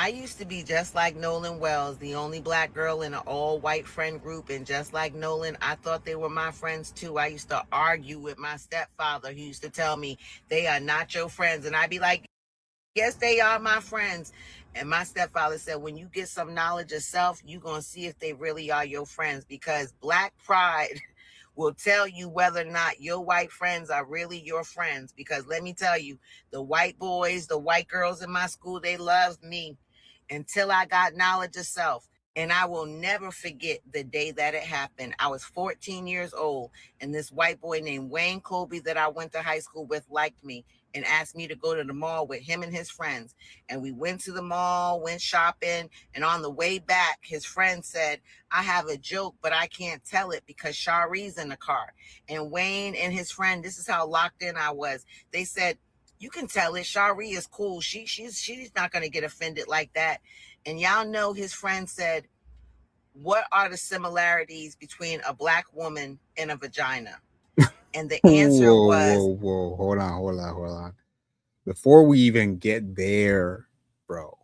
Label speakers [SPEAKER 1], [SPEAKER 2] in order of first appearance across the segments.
[SPEAKER 1] I used to be just like Nolan Wells, the only black girl in an all white friend group. And just like Nolan, I thought they were my friends too. I used to argue with my stepfather. He used to tell me, they are not your friends. And I'd be like, yes, they are my friends. And my stepfather said, when you get some knowledge of self, you're going to see if they really are your friends, because black pride will tell you whether or not your white friends are really your friends. Because let me tell you, the white boys, the white girls in my school, they loved me until I got knowledge of self. And I will never forget the day that it happened. I was 14 years old, and this white boy named Wayne Colby that I went to high school with liked me and asked me to go to the mall with him and his friends. And we went to the mall, went shopping, and on the way back, his friend said, I have a joke, but I can't tell it because Shari's in the car. And Wayne and his friend, this is how locked in I was. They said, you can tell it. Shari is cool. She's not gonna get offended like that. And y'all know his friend said, what are the similarities between a black woman and a vagina? And the answer
[SPEAKER 2] Whoa,
[SPEAKER 1] was,
[SPEAKER 2] whoa, whoa. Hold on. Before we even get there, bro,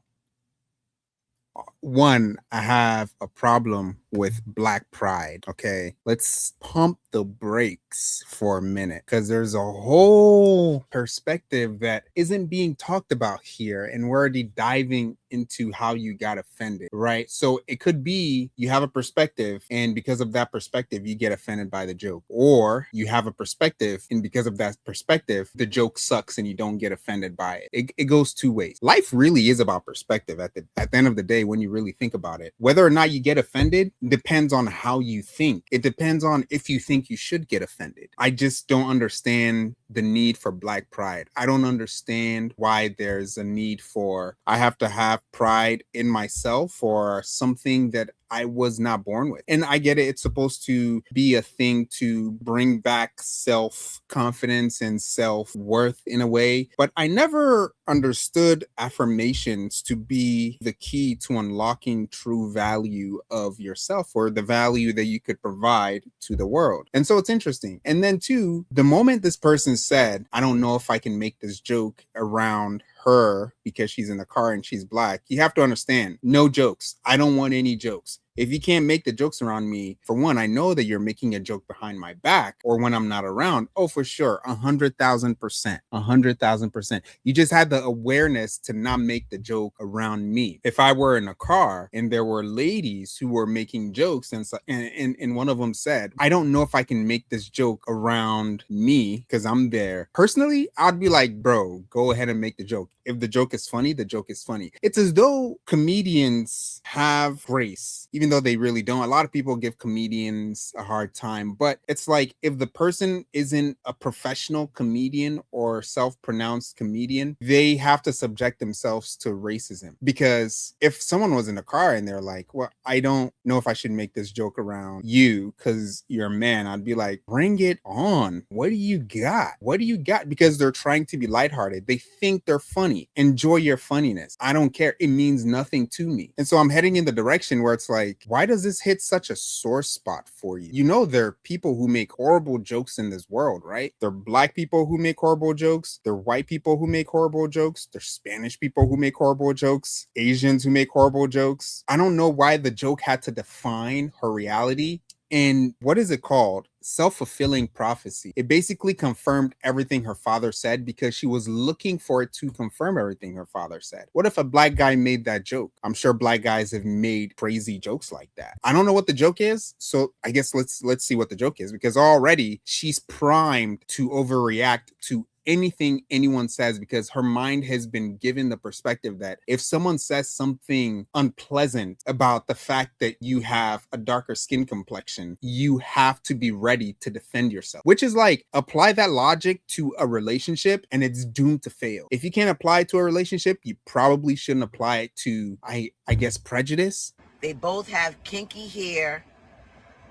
[SPEAKER 2] one, I have a problem with black pride. Okay. Let's pump the brakes for a minute because there's a whole perspective that isn't being talked about here. And we're already diving into how you got offended, right? So it could be you have a perspective, and because of that perspective, you get offended by the joke, or you have a perspective, and because of that perspective, the joke sucks and you don't get offended by it. It goes two ways. Life really is about perspective at the end of the day when you really think about it. Whether or not you get offended depends on how you think. It depends on if you think you should get offended. I just don't understand the need for black pride. I don't understand why there's a need for I have to have pride in myself or something that I was not born with. And I get it, it's supposed to be a thing to bring back self confidence and self worth in a way. But I never understood affirmations to be the key to unlocking true value of yourself or the value that you could provide to the world. And so it's interesting. And then, two, the moment this person said, I don't know if I can make this joke around her because she's in the car and she's black, you have to understand, no jokes. I don't want any jokes. If you can't make the jokes around me, for one, I know that you're making a joke behind my back or when I'm not around. Oh, for sure. 100,000%. 100,000%. You just had the awareness to not make the joke around me. If I were in a car and there were ladies who were making jokes and one of them said, I don't know if I can make this joke around me because I'm there. Personally, I'd be like, bro, go ahead and make the joke. If the joke is funny, the joke is funny. It's as though comedians have grace, even though they really don't. A lot of people give comedians a hard time, but it's like if the person isn't a professional comedian or self-pronounced comedian, they have to subject themselves to racism. Because if someone was in a car and they're like, well, I don't know if I should make this joke around you because you're a man, I'd be like, bring it on. What do you got? What do you got? Because they're trying to be lighthearted. They think they're funny. Enjoy your funniness. I don't care. It means nothing to me. And so I'm heading in the direction where it's like, why does this hit such a sore spot for you? You know, there are people who make horrible jokes in this world, right? There are black people who make horrible jokes. There are white people who make horrible jokes. There's Spanish people who make horrible jokes. Asians who make horrible jokes. I don't know why the joke had to define her reality. And what is it called? Self-fulfilling prophecy. It basically confirmed everything her father said because she was looking for it to confirm everything her father said. What if a black guy made that joke? I'm sure black guys have made crazy jokes like that. I don't know what the joke is, so I guess let's see what the joke is, because already she's primed to overreact to anything anyone says because her mind has been given the perspective that if someone says something unpleasant about the fact that you have a darker skin complexion, you have to be ready to defend yourself. Which is like, apply that logic to a relationship and it's doomed to fail. If you can't apply it to a relationship, you probably shouldn't apply it to, I guess, prejudice.
[SPEAKER 1] they both have kinky hair,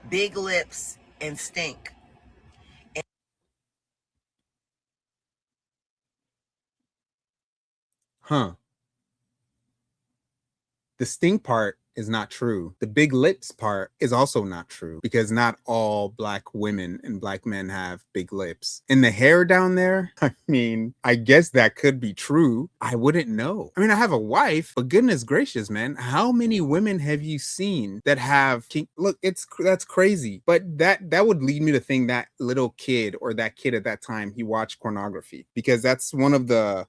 [SPEAKER 1] big lips, and stink.
[SPEAKER 2] Huh. The stink part is not true. The big lips part is also not true because not all black women and black men have big lips. And the hair down there, I mean, I guess that could be true. I wouldn't know. I mean, I have a wife, but goodness gracious, man, how many women have you seen that have look, that's crazy. But that would lead me to think that little kid or that kid at that time, he watched pornography, because that's one of the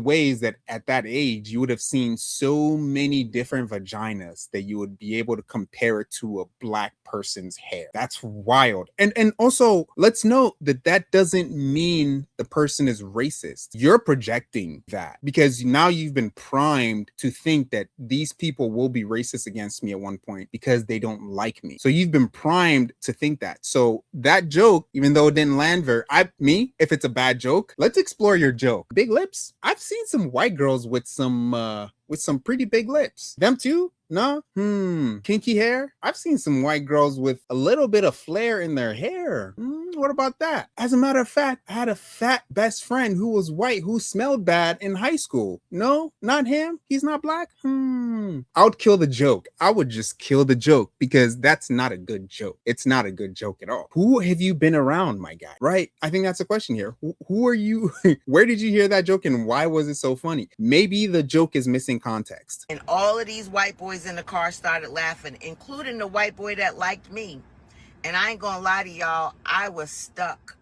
[SPEAKER 2] ways that at that age you would have seen so many different vaginas that you would be able to compare it to a black person's hair. That's wild. And also, let's note that that doesn't mean the person is racist. You're projecting that because now you've been primed to think that these people will be racist against me at one point because they don't like me. So you've been primed to think that. So that joke, even though it didn't land if it's a bad joke, let's explore your joke. Big lips. I've seen some white girls with some pretty big lips. Them too? No? Kinky hair? I've seen some white girls with a little bit of flair in their hair. What about that? As a matter of fact, I had a fat best friend who was white who smelled bad in high school. No, not him. He's not black. I would kill the joke. I would just kill the joke because that's not a good joke. It's not a good joke at all. Who have you been around, my guy? Right? I think that's a question here. Who are you? Where did you hear that joke and why was it so funny? Maybe the joke is missing context.
[SPEAKER 1] And all of these white boys in the car started laughing, including the white boy that liked me. And I ain't gonna lie to y'all, I was stuck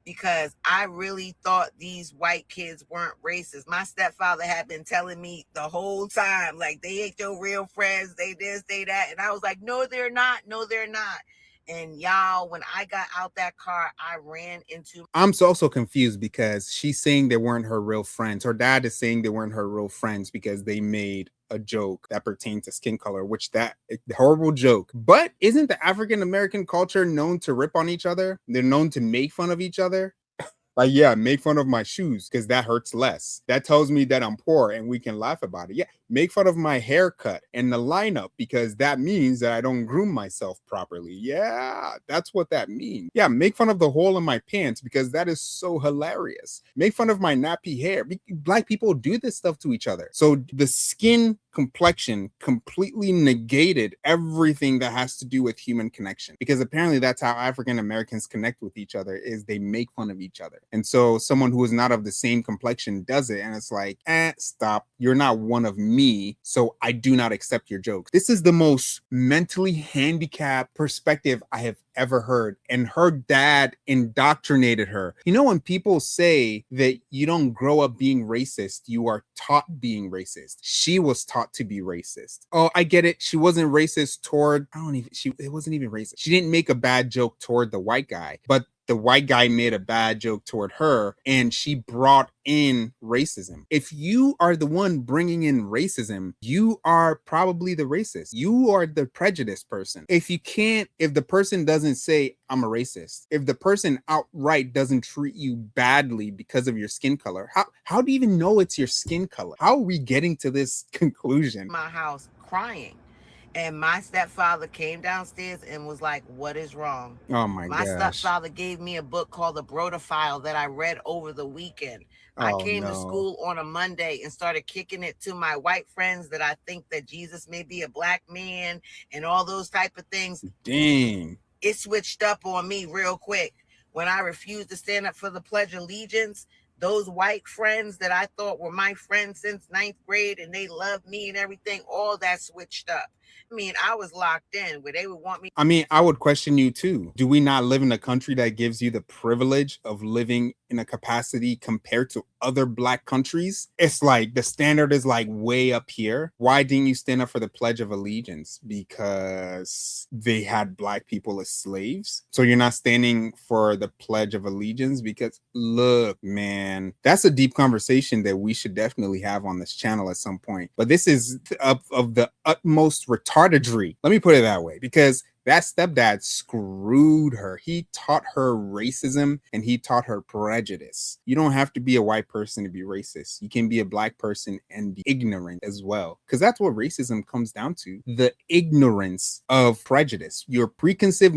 [SPEAKER 1] because I really thought these white kids weren't racist. My stepfather had been telling me the whole time, like, they ain't your real friends, they this, they that. And I was like, no, they're not. No, they're not. And y'all, when I got out that car, I ran into...
[SPEAKER 2] I'm so confused because she's saying they weren't her real friends. Her dad is saying they weren't her real friends because they made a joke that pertained to skin color, which that horrible joke. But isn't the African American culture known to rip on each other? They're known to make fun of each other. Like, yeah, make fun of my shoes because that hurts less. That tells me that I'm poor and we can laugh about it. Yeah, make fun of my haircut and the lineup because that means that I don't groom myself properly. Yeah, that's what that means. Yeah, make fun of the hole in my pants because that is so hilarious. Make fun of my nappy hair. Black people do this stuff to each other. So the skin complexion completely negated everything that has to do with human connection, because apparently that's how African Americans connect with each other, is they make fun of each other. And so someone who is not of the same complexion does it, and it's like, stop, you're not one of me, so I do not accept your jokes. This is the most mentally handicapped perspective I have ever heard, and her dad indoctrinated her. You know, when people say that you don't grow up being racist, you are taught being racist. She was taught to be racist. Oh, I get it. She wasn't racist toward, it wasn't even racist. She didn't make a bad joke toward the white guy, but the white guy made a bad joke toward her and she brought in racism. If you are the one bringing in racism, you are probably the racist. You are the prejudiced person. If the person doesn't say, I'm a racist, if the person outright doesn't treat you badly because of your skin color, how do you even know it's your skin color? How are we getting to this conclusion?
[SPEAKER 1] My house crying. And my stepfather came downstairs and was like, what is wrong?
[SPEAKER 2] Oh my gosh.
[SPEAKER 1] My stepfather gave me a book called The Brodophile that I read over the weekend. I came to school on a Monday and started kicking it to my white friends that I think that Jesus may be a black man and all those type of things.
[SPEAKER 2] Dang.
[SPEAKER 1] It switched up on me real quick. When I refused to stand up for the Pledge of Allegiance, those white friends that I thought were my friends since 9th grade and they loved me and everything, all that switched up. I mean, I was locked in where they would want me.
[SPEAKER 2] I mean, I would question you too. Do we not live in a country that gives you the privilege of living in a capacity compared to other black countries? It's like the standard is like way up here. Why didn't you stand up for the Pledge of Allegiance? Because they had black people as slaves. So you're not standing for the Pledge of Allegiance because, look, man, that's a deep conversation that we should definitely have on this channel at some point. But this is of the utmost retardedry. Let me put it that way, because that stepdad screwed her. He taught her racism and he taught her prejudice. You don't have to be a white person to be racist. You can be a black person and be ignorant as well, because that's what racism comes down to: the ignorance of prejudice, your preconceived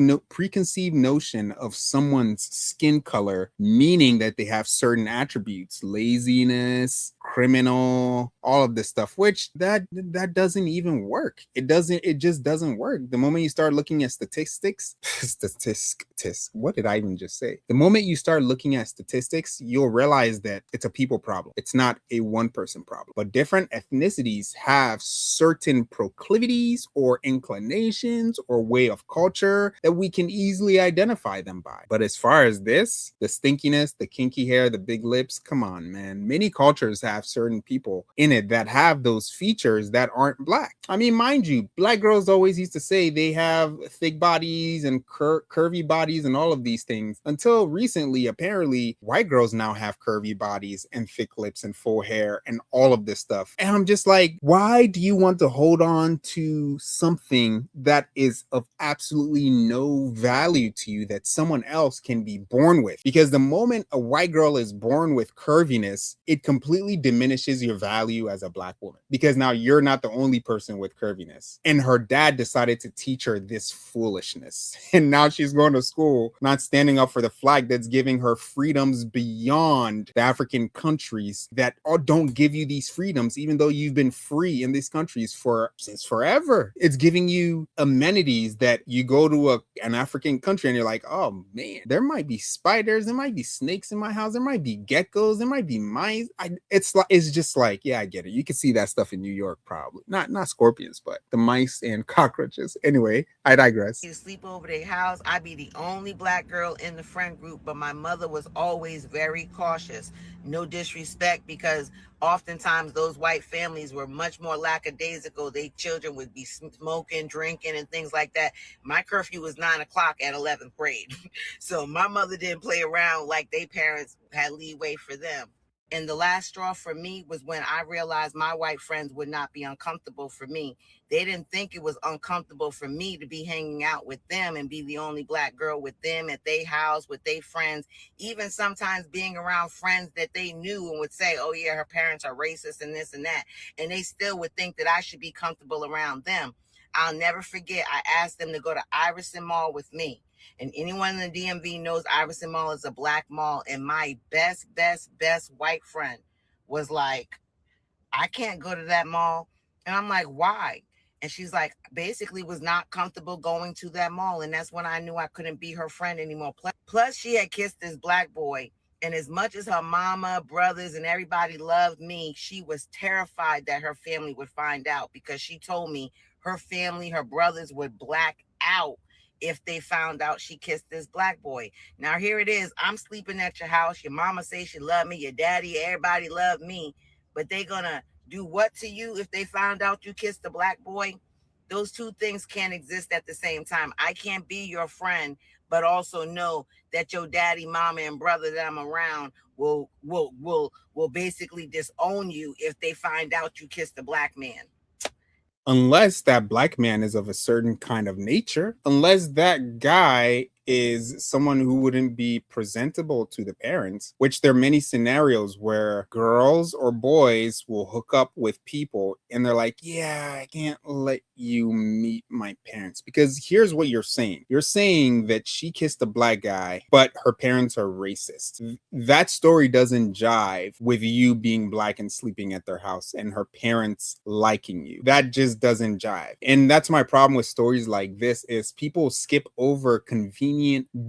[SPEAKER 2] notion of someone's skin color, meaning that they have certain attributes: laziness, criminal, all of this stuff, which that doesn't even work. It just doesn't work. The moment you start looking at statistics, what did I even just say? The moment you start looking at statistics, you'll realize that it's a people problem. It's not a one person problem. But different ethnicities have certain proclivities or inclinations or way of culture that we can easily identify them by. But as far as this, the stinkiness, the kinky hair, the big lips, come on, man. Many cultures have certain people in it that have those features that aren't black. I mean, mind you, black girls always used to say they have thick bodies and curvy bodies and all of these things. Until recently, apparently, white girls now have curvy bodies and thick lips and full hair and all of this stuff. And I'm just like, why do you want to hold on to something that is of absolutely no value to you that someone else can be born with? Because the moment a white girl is born with curviness, it completely diminishes your value as a black woman, because now you're not the only person with curviness. And her dad decided to teach her this foolishness. And now she's going to school, not standing up for the flag that's giving her freedoms beyond the African countries that don't give you these freedoms, even though you've been free in these countries since forever. It's giving you amenities that you go to an African country and you're like, oh man, there might be spiders, there might be snakes in my house, there might be geckos, there might be mice. It's just like, yeah, I get it. You can see that stuff in New York, probably not scorpions, but the mice and cockroaches. Anyway, I digress.
[SPEAKER 1] You sleep over their house. I'd be the only black girl in the friend group, but my mother was always very cautious. No disrespect, because oftentimes those white families were much more lackadaisical. Their children would be smoking, drinking, and things like that. My curfew was 9 o'clock at 11th grade. So my mother didn't play around like their parents had leeway for them. And the last straw for me was when I realized my white friends would not be uncomfortable for me. They didn't think it was uncomfortable for me to be hanging out with them and be the only black girl with them at their house, with their friends, even sometimes being around friends that they knew and would say, oh yeah, her parents are racist and this and that. And they still would think that I should be comfortable around them. I'll never forget, I asked them to go to Iverson Mall with me. And anyone in the DMV knows Iverson Mall is a black mall. And my best white friend was like, I can't go to that mall. And I'm like, why? And she's like, basically was not comfortable going to that mall. And that's when I knew I couldn't be her friend anymore. Plus, she had kissed this black boy. And as much as her mama, brothers, and everybody loved me, she was terrified that her family would find out, because she told me her family, her brothers would black out if they found out she kissed this black boy. Now, here it is. I'm sleeping at your house. Your mama say she loved me. Your daddy, everybody loved me. But they gonna do what to you if they found out you kissed the black boy? Those two things can't exist at the same time. I can't be your friend, but also know that your daddy, mama, and brother that I'm around will basically disown you if they find out you kissed a black man.
[SPEAKER 2] Unless that black man is of a certain kind of nature, unless that guy is someone who wouldn't be presentable to the parents, which there are many scenarios where girls or boys will hook up with people and they're like, yeah, I can't let you meet my parents. Because here's what you're saying. You're saying that she kissed a black guy, but her parents are racist. That story doesn't jive with you being black and sleeping at their house and her parents liking you. That just doesn't jive. And that's my problem with stories like this, is people skip over convenient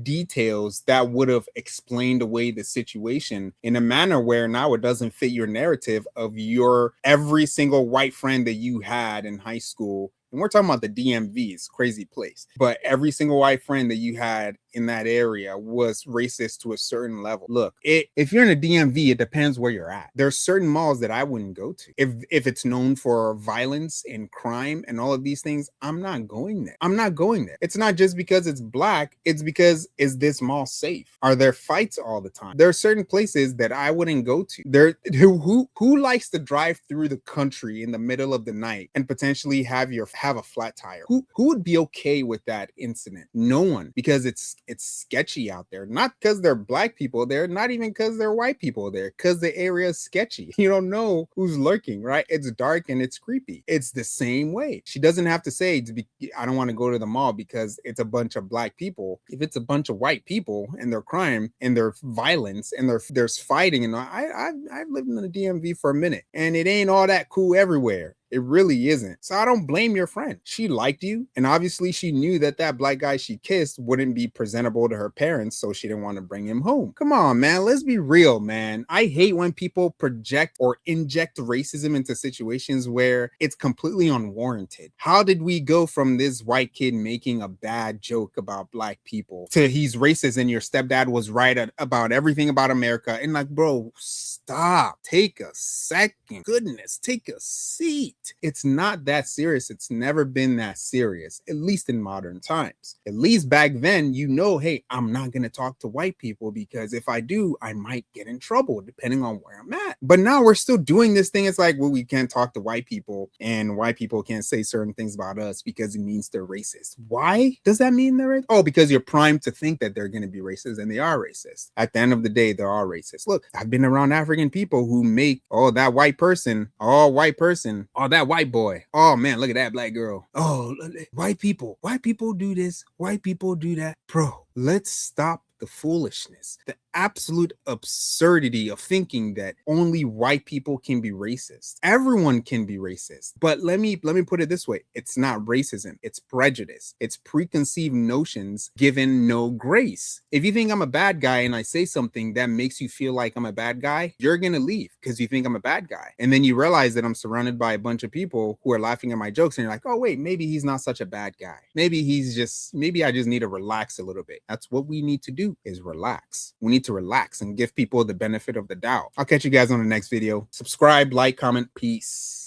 [SPEAKER 2] details that would have explained away the situation in a manner where now it doesn't fit your narrative of your every single white friend that you had in high school. And we're talking about the DMV, it's a crazy place, but every single white friend that you had in that area was racist to a certain level. Look, if you're in a DMV, it depends where you're at. There's certain malls that I wouldn't go to. If it's known for violence and crime and all of these things, I'm not going there. I'm not going there. It's not just because it's black, it's because, is this mall safe? Are there fights all the time? There are certain places that I wouldn't go to. Who likes to drive through the country in the middle of the night and potentially have have a flat tire? Who would be okay with that incident? No one, because it's sketchy out there. Not because they're black people there, not even because they're white people there, because the area is sketchy. You don't know who's lurking, right? It's dark and it's creepy. It's the same way. She doesn't have to say I don't want to go to the mall because it's a bunch of black people. If it's a bunch of white people and their crime and their violence and there's fighting, and I've lived in the DMV for a minute, and it ain't all that cool everywhere. It really isn't. So I don't blame your friend. She liked you, and obviously she knew that black guy she kissed wouldn't be presentable to her parents, so she didn't want to bring him home. Come on, man. Let's be real, man. I hate when people project or inject racism into situations where it's completely unwarranted. How did we go from this white kid making a bad joke about black people to he's racist and your stepdad was right about everything about America? And like, bro, stop. Take a second. Goodness, take a seat. It's not that serious. It's never been that serious, at least in modern times. At least back then, hey, I'm not going to talk to white people because if I do, I might get in trouble depending on where I'm at. But now we're still doing this thing. It's like, well, we can't talk to white people and white people can't say certain things about us because it means they're racist. Why does that mean they're racist? Oh, because you're primed to think that they're going to be racist, and they are racist. At the end of the day, they are racist. Look, I've been around African people who make, that white person, that white boy. Oh man, look at that black girl. Oh, white people do this. White people do that. Bro, let's stop the foolishness, the absolute absurdity of thinking that only white people can be racist. Everyone can be racist. But let me put it this way. It's not racism. It's prejudice. It's preconceived notions given no grace. If you think I'm a bad guy and I say something that makes you feel like I'm a bad guy, you're going to leave because you think I'm a bad guy. And then you realize that I'm surrounded by a bunch of people who are laughing at my jokes, and you're like, oh wait, maybe he's not such a bad guy. Maybe I just need to relax a little bit. That's what we need to do, is relax. We need to relax and give people the benefit of the doubt. I'll catch you guys on the next video. Subscribe, like, comment, peace.